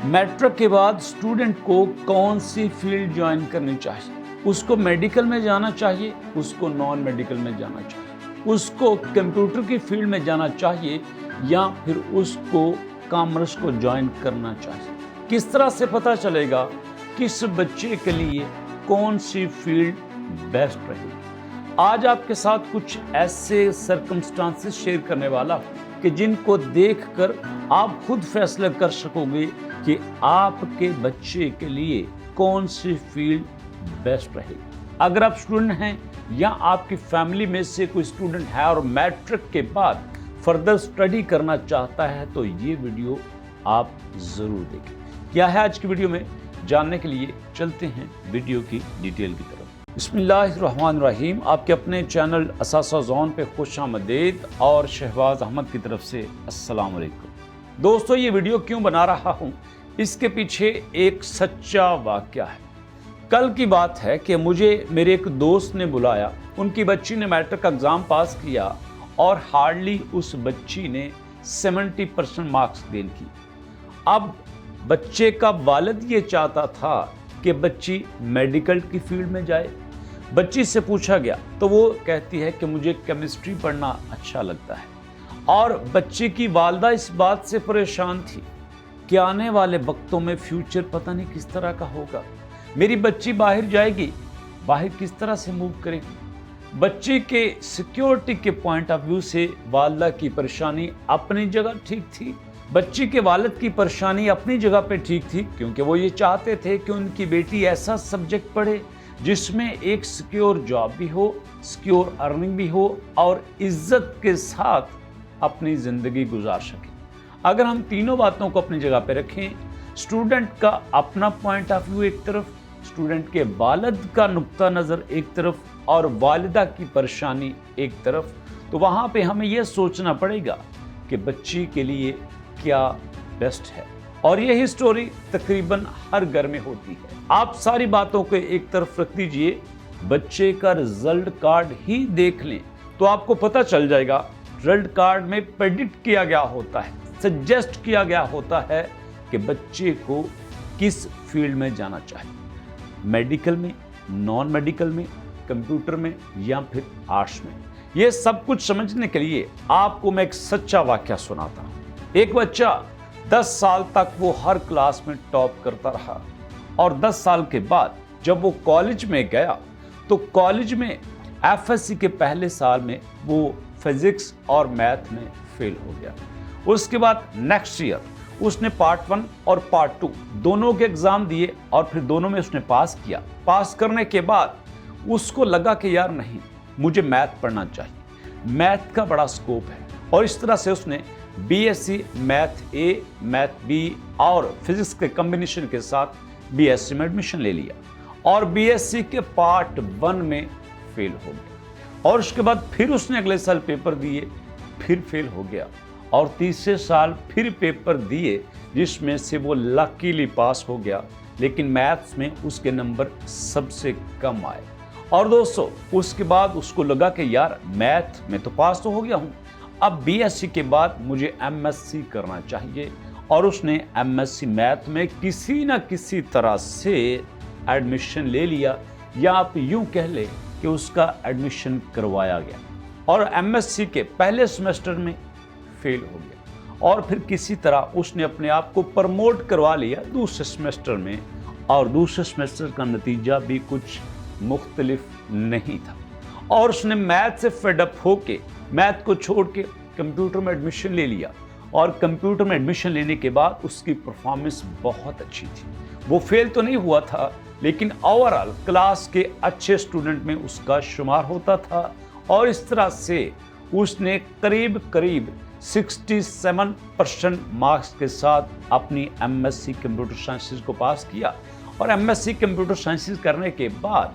Matric के बाद student को कौन सी फील्ड ज्वाइन करनी चाहिए? उसको मेडिकल में जाना चाहिए, उसको नॉन मेडिकल में जाना चाहिए, उसको कंप्यूटर की फील्ड में जाना चाहिए या फिर उसको कॉमर्स को ज्वाइन करना चाहिए? किस तरह से पता चलेगा किस बच्चे के लिए कौन सी फील्ड बेस्ट रहेगी? आज आपके साथ कुछ ऐसे सर्कमस्टांसेस शेयर करने वाला हूं कि जिनको देखकर आप खुद फैसला कर सकोगे कि आपके बच्चे के लिए कौन सी फील्ड बेस्ट रहेगी। अगर आप स्टूडेंट हैं या आपकी फैमिली में से कोई स्टूडेंट है और मैट्रिक के बाद फर्दर स्टडी करना चाहता है तो ये वीडियो आप जरूर देखें। क्या है आज की वीडियो में, जानने के लिए चलते हैं वीडियो की डिटेल की तरफ। बिस्मिल्लाहिर्रहमानिर्रहीम। आपके अपने चैनल असासा जोन पे खुशामदीद और शहबाज अहमद की तरफ से अस्सलाम वालेकुम। दोस्तों, ये वीडियो क्यों बना रहा हूँ, इसके पीछे एक सच्चा वाकया है। कल की बात है कि मुझे मेरे एक दोस्त ने बुलाया। उनकी बच्ची ने मैट्रिक का एग्ज़ाम पास किया और हार्डली उस बच्ची ने 70% मार्क्स गेन की। अब बच्चे का वालिद ये चाहता था कि बच्ची मेडिकल की फील्ड में जाए। बच्ची से पूछा गया तो वो कहती है कि मुझे केमिस्ट्री पढ़ना अच्छा लगता है। और बच्चे की वालदा इस बात से परेशान थी कि आने वाले वक्तों में फ्यूचर पता नहीं किस तरह का होगा। मेरी बच्ची बाहर जाएगी, बाहर किस तरह से मूव करेगी? बच्ची के सिक्योरिटी के पॉइंट ऑफ व्यू से वालदा की परेशानी अपनी जगह ठीक थी, बच्ची के वालिद की परेशानी अपनी जगह पे ठीक थी, क्योंकि वो ये चाहते थे कि उनकी बेटी ऐसा सब्जेक्ट पढ़े जिसमें एक सिक्योर जॉब भी हो, सिक्योर अर्निंग भी हो और इज्जत के साथ अपनी ज़िंदगी गुजार सके। अगर हम तीनों बातों को अपनी जगह पे रखें, स्टूडेंट का अपना पॉइंट ऑफ व्यू एक तरफ, स्टूडेंट के वालिद का नुक्ता नज़र एक तरफ और वालिदा की परेशानी एक तरफ, तो वहाँ पे हमें यह सोचना पड़ेगा कि बच्ची के लिए क्या बेस्ट है। और यही स्टोरी तकरीबन हर घर में होती है। आप सारी बातों को एक तरफ रख दीजिए, बच्चे का रिजल्ट कार्ड ही देख लें तो आपको पता चल जाएगा। रिजल्ट कार्ड में प्रेडिक्ट किया गया होता है, सजेस्ट किया गया होता है कि बच्चे को किस फील्ड में जाना चाहिए, मेडिकल में, नॉन मेडिकल में, कंप्यूटर में या फिर आर्ट्स में। ये सब कुछ समझने के लिए आपको मैं एक सच्चा वाकया सुनाता हूँ। एक बच्चा 10 साल तक वो हर क्लास में टॉप करता रहा और 10 साल के बाद जब वो कॉलेज में गया तो कॉलेज में एफएससी के पहले साल में वो फिजिक्स और मैथ में फेल हो गया। उसके बाद नेक्स्ट ईयर उसने पार्ट 1 और पार्ट 2 दोनों के एग्ज़ाम दिए और फिर दोनों में उसने पास किया। पास करने के बाद उसको लगा कि यार नहीं, मुझे मैथ पढ़ना चाहिए, मैथ का बड़ा स्कोप है। और इस तरह से उसने बीएससी मैथ ए, मैथ बी और फिजिक्स के कॉम्बिनेशन के साथ बीएससी में एडमिशन ले लिया और बीएससी के पार्ट 1 में फेल हो गया। और उसके बाद फिर उसने अगले साल पेपर दिए, फिर फेल हो गया और तीसरे साल फिर पेपर दिए जिसमें से वो लकीली पास हो गया, लेकिन मैथ्स में उसके नंबर सबसे कम आए। और दोस्तों, उसके बाद उसको लगा कि यार मैथ में तो पास तो हो गया हूँ, अब बीएससी के बाद मुझे एमएससी करना चाहिए। और उसने एमएससी मैथ में किसी न किसी तरह से एडमिशन ले लिया, या आप यूं कह ले कि उसका एडमिशन करवाया गया और एमएससी के पहले सेमेस्टर में फेल हो गया और फिर किसी तरह उसने अपने आप को प्रमोट करवा लिया दूसरे सेमेस्टर में। और दूसरे सेमेस्टर का नतीजा भी कुछ मुख्तलिफ नहीं था और उसने मैथ से फेडअप होके मैथ को छोड़ के कंप्यूटर में एडमिशन ले लिया। और कंप्यूटर में एडमिशन लेने के बाद उसकी परफॉर्मेंस बहुत अच्छी थी। वो फेल तो नहीं हुआ था, लेकिन ओवरऑल क्लास के अच्छे स्टूडेंट में उसका शुमार होता था। और इस तरह से उसने करीब 67% मार्क्स के साथ अपनी एमएससी कंप्यूटर साइंसेज को पास किया। और एमएससी कंप्यूटर साइंसेज करने के बाद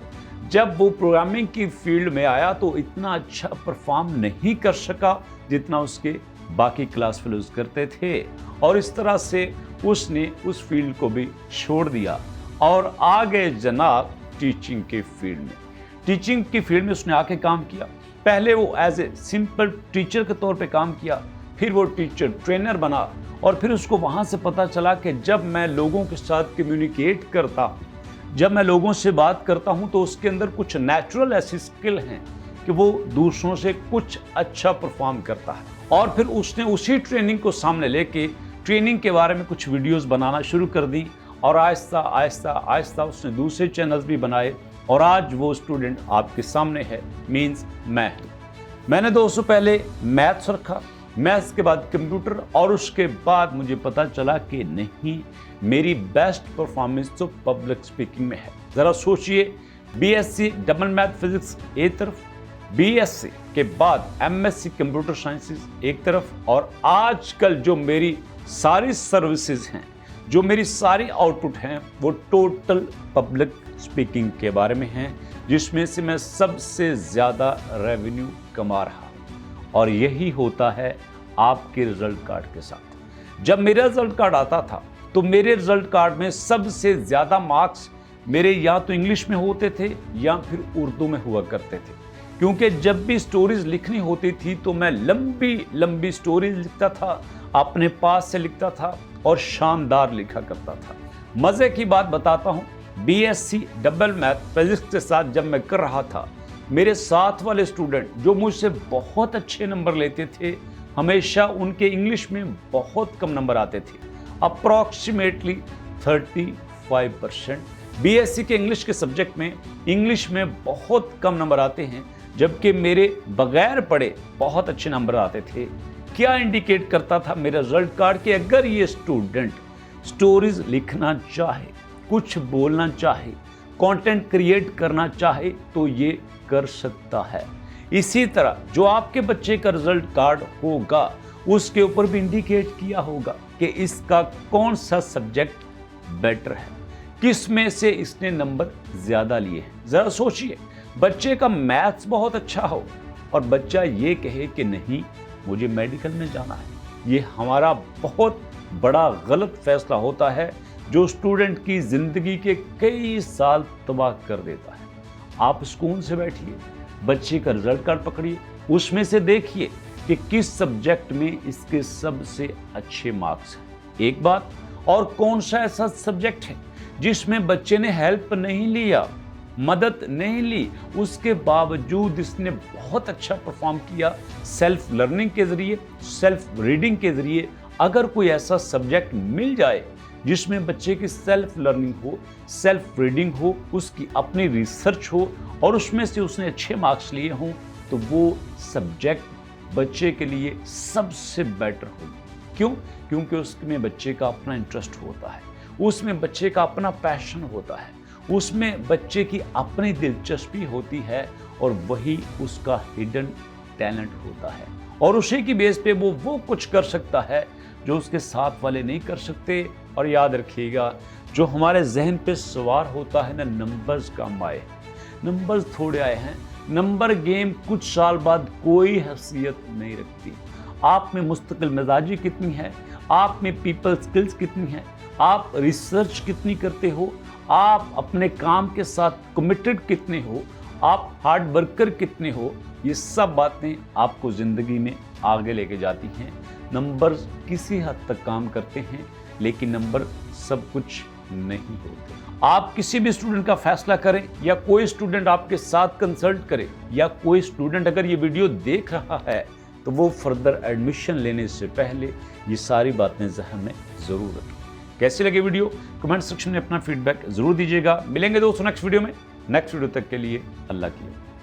जब वो प्रोग्रामिंग की फील्ड में आया तो इतना अच्छा परफॉर्म नहीं कर सका जितना उसके बाकी क्लास फेलोज करते थे। और इस तरह से उसने उस फील्ड को भी छोड़ दिया और आगे जनाब टीचिंग के फील्ड में। टीचिंग की फील्ड में उसने आके काम किया। पहले वो एज ए सिंपल टीचर के तौर पे काम किया, फिर वो टीचर ट्रेनर बना और फिर उसको वहाँ से पता चला कि जब मैं लोगों के साथ कम्युनिकेट करता हूँ, जब मैं लोगों से बात करता हूँ, तो उसके अंदर कुछ नेचुरल ऐसी स्किल हैं कि वो दूसरों से कुछ अच्छा परफॉर्म करता है। और फिर उसने उसी ट्रेनिंग को सामने लेके ट्रेनिंग के बारे में कुछ वीडियोस बनाना शुरू कर दी और आहिस्ता आहिस्ता आहिस्ता उसने दूसरे चैनल्स भी बनाए और आज वो स्टूडेंट आपके सामने है, मीन्स मैंने दोस्तों पहले मैथ्स रखा, मैथ्स के बाद कंप्यूटर और उसके बाद मुझे पता चला कि नहीं, मेरी बेस्ट परफॉर्मेंस तो पब्लिक स्पीकिंग में है। ज़रा सोचिए, बीएससी डबल मैथ फिजिक्स एक तरफ, बीएससी के बाद एमएससी कंप्यूटर साइंसेस एक तरफ, और आजकल जो मेरी सारी सर्विसेज हैं, जो मेरी सारी आउटपुट हैं, वो टोटल पब्लिक स्पीकिंग के बारे में हैं, जिसमें से मैं सबसे ज़्यादा रेवेन्यू कमा रहा हूँ। और यही होता है आपके रिजल्ट कार्ड के साथ। जब मेरा रिजल्ट कार्ड आता था तो मेरे रिजल्ट कार्ड में सबसे ज़्यादा मार्क्स मेरे या तो इंग्लिश में होते थे या फिर उर्दू में हुआ करते थे, क्योंकि जब भी स्टोरीज लिखनी होती थी तो मैं लंबी लंबी स्टोरीज लिखता था, अपने पास से लिखता था और शानदार लिखा करता था। मज़े की बात बताता हूँ, बीएससी डबल मैथ फिजिक्स के साथ जब मैं कर रहा था, मेरे साथ वाले स्टूडेंट जो मुझसे बहुत अच्छे नंबर लेते थे, हमेशा उनके इंग्लिश में बहुत कम नंबर आते थे, अप्रॉक्सीमेटली 35%। बीएससी के इंग्लिश के सब्जेक्ट में इंग्लिश में बहुत कम नंबर आते हैं, जबकि मेरे बगैर पढ़े बहुत अच्छे नंबर आते थे। क्या इंडिकेट करता था मेरा रिजल्ट कार्ड कि अगर ये स्टूडेंट स्टोरीज लिखना चाहे, कुछ बोलना चाहे, कंटेंट क्रिएट करना चाहे तो ये कर सकता है। इसी तरह जो आपके बच्चे का रिजल्ट कार्ड होगा उसके ऊपर भी इंडिकेट किया होगा कि इसका कौन सा सब्जेक्ट बेटर है, किस में से इसने नंबर ज्यादा लिए हैं। जरा सोचिए, बच्चे का मैथ्स बहुत अच्छा हो और बच्चा ये कहे कि नहीं, मुझे मेडिकल में जाना है, ये हमारा बहुत बड़ा गलत फैसला होता है जो स्टूडेंट की जिंदगी के कई साल तबाह कर देता है। आप स्कूल से बैठिए, बच्चे का रिजल्ट कार्ड पकड़िए, उसमें से देखिए कि किस सब्जेक्ट में इसके सबसे अच्छे मार्क्स हैं। एक बात और, कौन सा ऐसा सब्जेक्ट है जिसमें बच्चे ने हेल्प नहीं लिया, मदद नहीं ली, उसके बावजूद इसने बहुत अच्छा परफॉर्म किया सेल्फ लर्निंग के जरिए, सेल्फ रीडिंग के जरिए। अगर कोई ऐसा सब्जेक्ट मिल जाए जिसमें बच्चे की सेल्फ लर्निंग हो, सेल्फ रीडिंग हो, उसकी अपनी रिसर्च हो और उसमें से उसने अच्छे मार्क्स लिए हों, तो वो सब्जेक्ट बच्चे के लिए सबसे बेटर होगी। क्यों? क्योंकि उसमें बच्चे का अपना इंटरेस्ट होता है, उसमें बच्चे का अपना पैशन होता है, उसमें बच्चे की अपनी दिलचस्पी होती है और वही उसका हिडन टैलेंट होता है, और उसी की बेस पे वो कुछ कर सकता है जो उसके साथ वाले नहीं कर सकते। और याद रखिएगा, जो हमारे जहन पे सवार होता है ना, नंबर्स कम आए, नंबर्स थोड़े आए हैं, नंबर गेम कुछ साल बाद कोई हैसियत नहीं रखती। आप में मुस्तकिल मिजाजी कितनी है, आप में पीपल स्किल्स कितनी है, आप रिसर्च कितनी करते हो, आप अपने काम के साथ कमिटेड कितने हो, आप हार्ड वर्कर कितने हो, ये सब बातें आपको ज़िंदगी में आगे लेके जाती हैं। नंबर्स किसी हद तक काम करते हैं, लेकिन नंबर सब कुछ नहीं होते। आप किसी भी स्टूडेंट का फैसला करें या कोई स्टूडेंट आपके साथ कंसल्ट करे या कोई स्टूडेंट अगर ये वीडियो देख रहा है, तो वो फर्दर एडमिशन लेने से पहले ये सारी बातें ज़हन में ज़रूर रखें। कैसी लगी वीडियो, कमेंट सेक्शन में अपना फीडबैक ज़रूर दीजिएगा। मिलेंगे दोस्तों नेक्स्ट वीडियो में। नेक्स्ट वीडियो तक के लिए अल्लाह की